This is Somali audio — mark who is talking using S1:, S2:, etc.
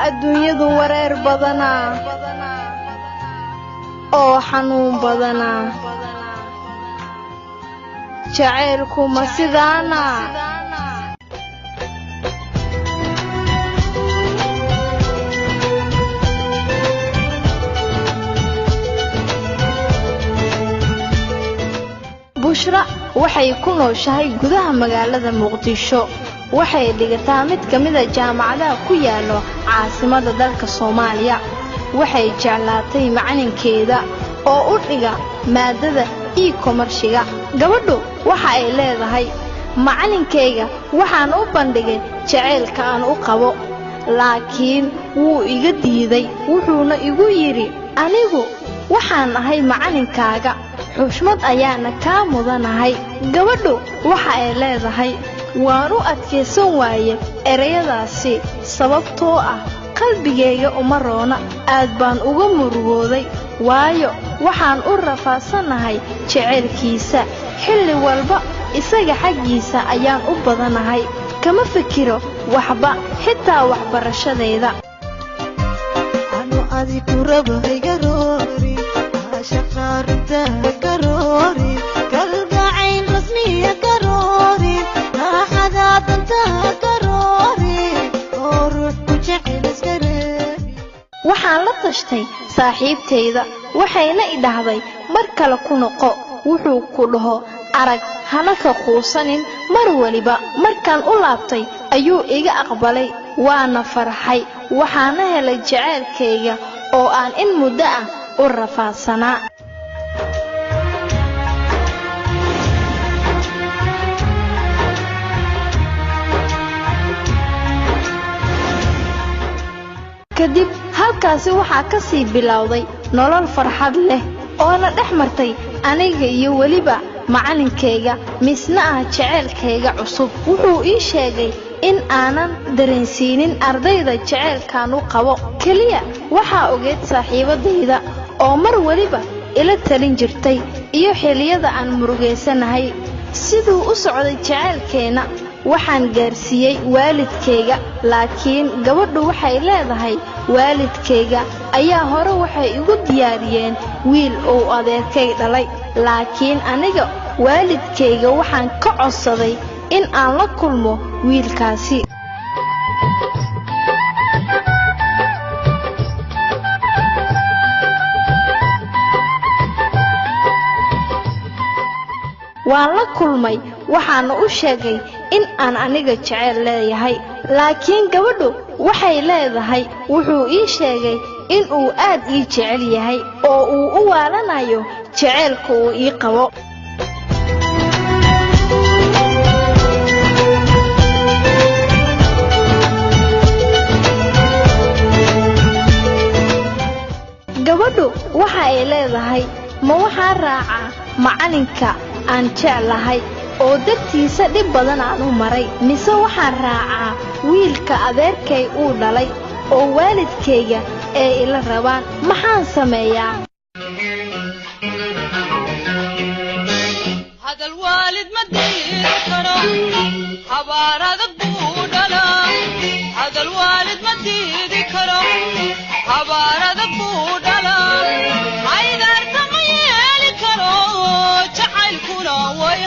S1: adduunyadu wareer badana oo xanuun badana jaceylku ma sidaana bushra waxay ku nooshahay gudaha magaalada Muqdisho waxay dhigataa mid kamid ah jaamacadaha ku yaalo caasimadda dalka Soomaaliya waxay jeclaatay macalinkeeda oo u dhiga maadada e-commerce-ga gabadhu waxa ay leedahay macalinkeyga waxaan u bandhigay jaceylka aan u qabo laakiin wuu iga diiday wuxuuna igu yiri anigu waxaan ahay macalinkaaga xushmad ayaana ka mudanahay gabadhu waxa ay leedahay waan u adkeysan waaye ereyadaasi sababtoo ah qalbigeyga uma roona aad baan uga murugooday waayo waxaan u rafaasanahay jaceylkiisa xilli walba isaga xaqiisa ayaan u badanahay kama fikiro waxba xitaa waxbarashadeeda
S2: anu adigu rabay garoori shaqaarta garoori kalgacayn rasmiya garoori raaxadaadanta garoori oo ruux ku jecel iskareebi
S1: waxaan la tashtay saaxiibteyda waxayna i dhahday mar kale ku noqo wuxuu ku dhaho arag hana ka quusanin mar waliba markaan u laabtay ayuu iga aqbalay waana farxay waxaana helay jaceylkeyga oo aan in muddo ah u rafaasanaa kadib halkaasi waxaa ka sii bilowday nolol farxad leh oo na dhex martay aniga iyo waliba macalinkeyga misna ah jaceylkeyga cusub wuxuu ii sheegay in aanan dareensiinin ardayda jaceylkan u qabo kaliya waxa ogeed saaxiibadeyda oo mar waliba ila talin jirtay iyo xiliyada aan murugeysanahay sidoo u socday jaceylkeena waxaan gaarsiiyay waalidkeyga laakiin gabadhu waxay leedahay waalidkeyga ayaa hore waxay igu diyaariyeen wiil oo adeerkay dhalay laakiin aniga waalidkeyga waxaan ka codsaday in aan la kulmo wiilkaasi waan la kulmay waxaan u sheegay in aan aniga jecel leeyahay laakiin gabadhu waxay leedahay wuxuu ii sheegay in uu aad ii jecel yahay oo uu u waalanayo jaceylka uu ii qabo gabadhu waxa ay leedahay ma waxaan raacaa macalinka aan jeclahay oo dartiisa dhib badan aan u maray mise waxaan raacaa wiilka adeerkay uu dhalay oo waalidkeyga ee ila rabaan maxaan sameeyaa
S3: hadal waalid ma diidi karo habaarada buu dhalaa hadal waalid ma diidi karo habaarada buu dhalaa aydarta ma yeeli karo jacaylkuna way